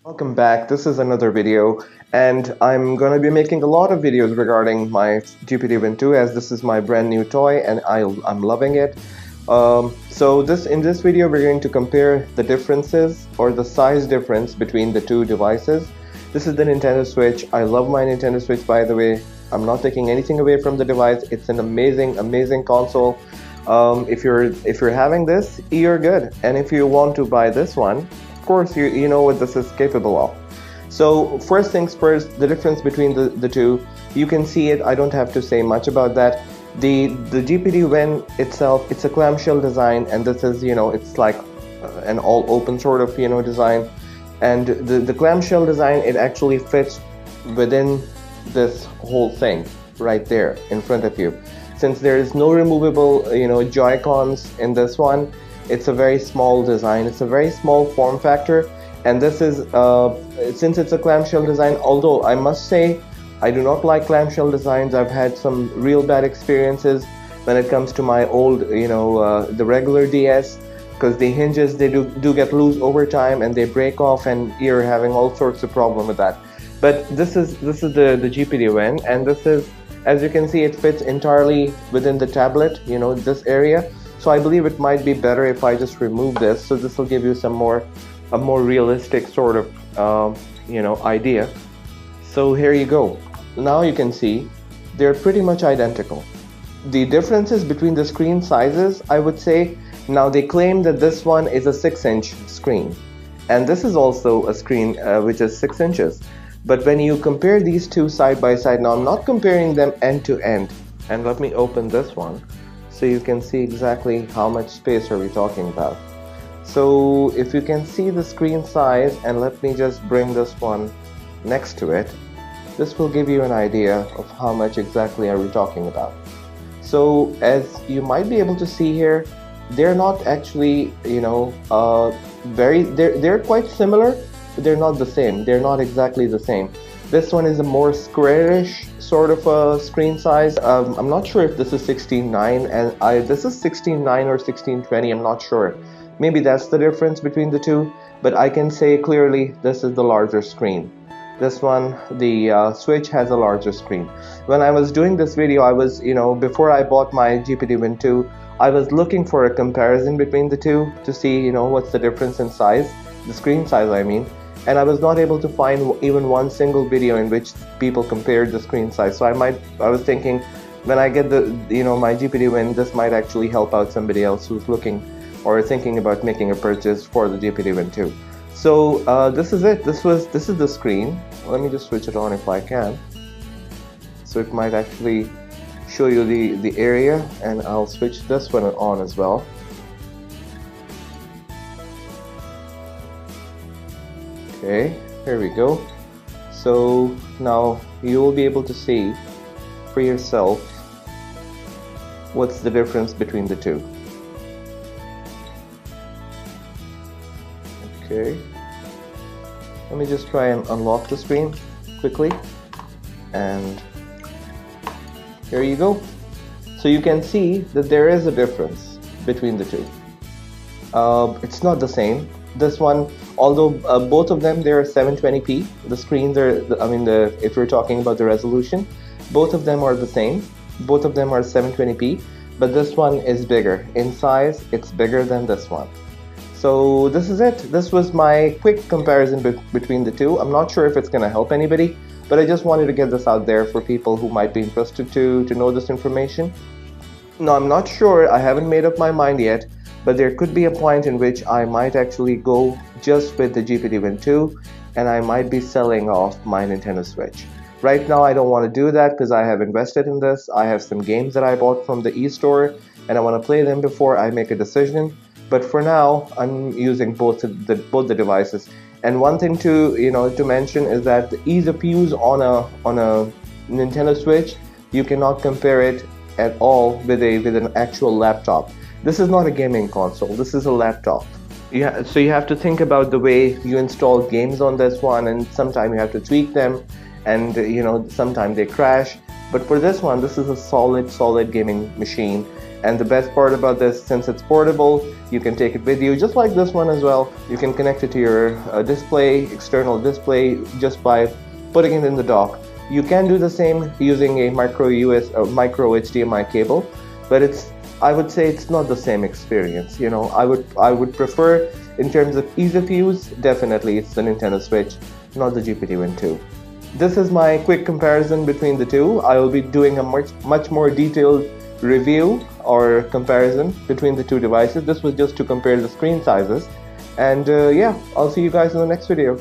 Welcome back. This is another video, and I'm going to be making a lot of videos regarding my GPDWin2 as this is my brand new toy and I'm loving it. In this video we're going to compare the differences or the size difference between the two devices. This is the Nintendo Switch. I love my Nintendo Switch, by the way. I'm not taking anything away from the device. It's an amazing console. If you're having this, you're good, and if you want to buy this one, of course you know what this is capable of. So first things first, the difference between the two, you can see it. I don't have to say much about that. The GPDWin itself, it's a clamshell design, and this is, it's like an all open sort of design, and the clamshell design, it actually fits within this whole thing right there in front of you. Since there is no removable Joy-Cons in this one, it's a very small design, it's a very small form factor, and this is since it's a clamshell design, although I must say I do not like clamshell designs. I've had some real bad experiences when it comes to my old the regular DS, because the hinges, they do get loose over time and they break off, and you're having all sorts of problem with that. But this is the GPDWin, and this is, as you can see, it fits entirely within the tablet, this area. So I believe it might be better if I just remove this, so this will give you a more realistic sort of idea. So here you go. Now you can see they're pretty much identical. The differences between the screen sizes, I would say, now they claim that this one is a 6-inch screen, and this is also a screen which is 6 inches. But when you compare these two side by side, now I'm not comparing them end to end, and let me open this one so you can see exactly how much space are we talking about. So if you can see the screen size, and let me just bring this one next to it, this will give you an idea of how much exactly are we talking about. So as you might be able to see here, they're not actually they're quite similar, but they're not the same. They're not exactly the same. This one is a more squarish sort of a screen size. I'm not sure if this is 16:9 and this is 16:9 or 16:20. I'm not sure. Maybe that's the difference between the two, but I can say clearly this is the larger screen. This one, the Switch, has a larger screen. When I was doing this video, I was, before I bought my GPDWin2, I was looking for a comparison between the two to see, what's the difference in size, the screen size I mean, and I was not able to find even one single video in which people compared the screen size. So I was thinking, when I get the my GPDWin, this might actually help out somebody else who's looking or thinking about making a purchase for the GPDWin2. So this is it. This is the screen. Let me just switch it on if I can, so it might actually show you the area, and I'll switch this one on as well. Okay, here we go. So now you will be able to see for yourself what's the difference between the two. Okay, let me just try and unlock the screen quickly, and here you go. So you can see that there is a difference between the two. It's not the same. This one, although both of them, they're 720p. The screens are, if we're talking about the resolution, both of them are the same. Both of them are 720p, but this one is bigger. In size, it's bigger than this one. So this is it. This was my quick comparison between the two. I'm not sure if it's going to help anybody, but I just wanted to get this out there for people who might be interested to know this information. Now, I'm not sure, I haven't made up my mind yet, but there could be a point in which I might actually go just with the GPDWin2, and I might be selling off my Nintendo Switch. Right now I don't want to do that because I have invested in this. I have some games that I bought from the e-store, and I want to play them before I make a decision. But for now, I'm using both the devices. And one thing to mention is that the ease of use on a Nintendo Switch, you cannot compare it at all with an actual laptop. This is not a gaming console. This is a laptop. Yeah, so you have to think about the way you install games on this one, and sometimes you have to tweak them, and sometimes they crash. But for this one, this is a solid gaming machine. And the best part about this, since it's portable, you can take it with you, just like this one as well. You can connect it to your display, external display, just by putting it in the dock. You can do the same using a micro HDMI cable, but I would say it's not the same experience. You know, I would prefer, in terms of ease of use, definitely it's the Nintendo Switch, not the GPDWin2. This is my quick comparison between the two. I will be doing a much more detailed review or comparison between the two devices. This was just to compare the screen sizes. And yeah, I'll see you guys in the next video.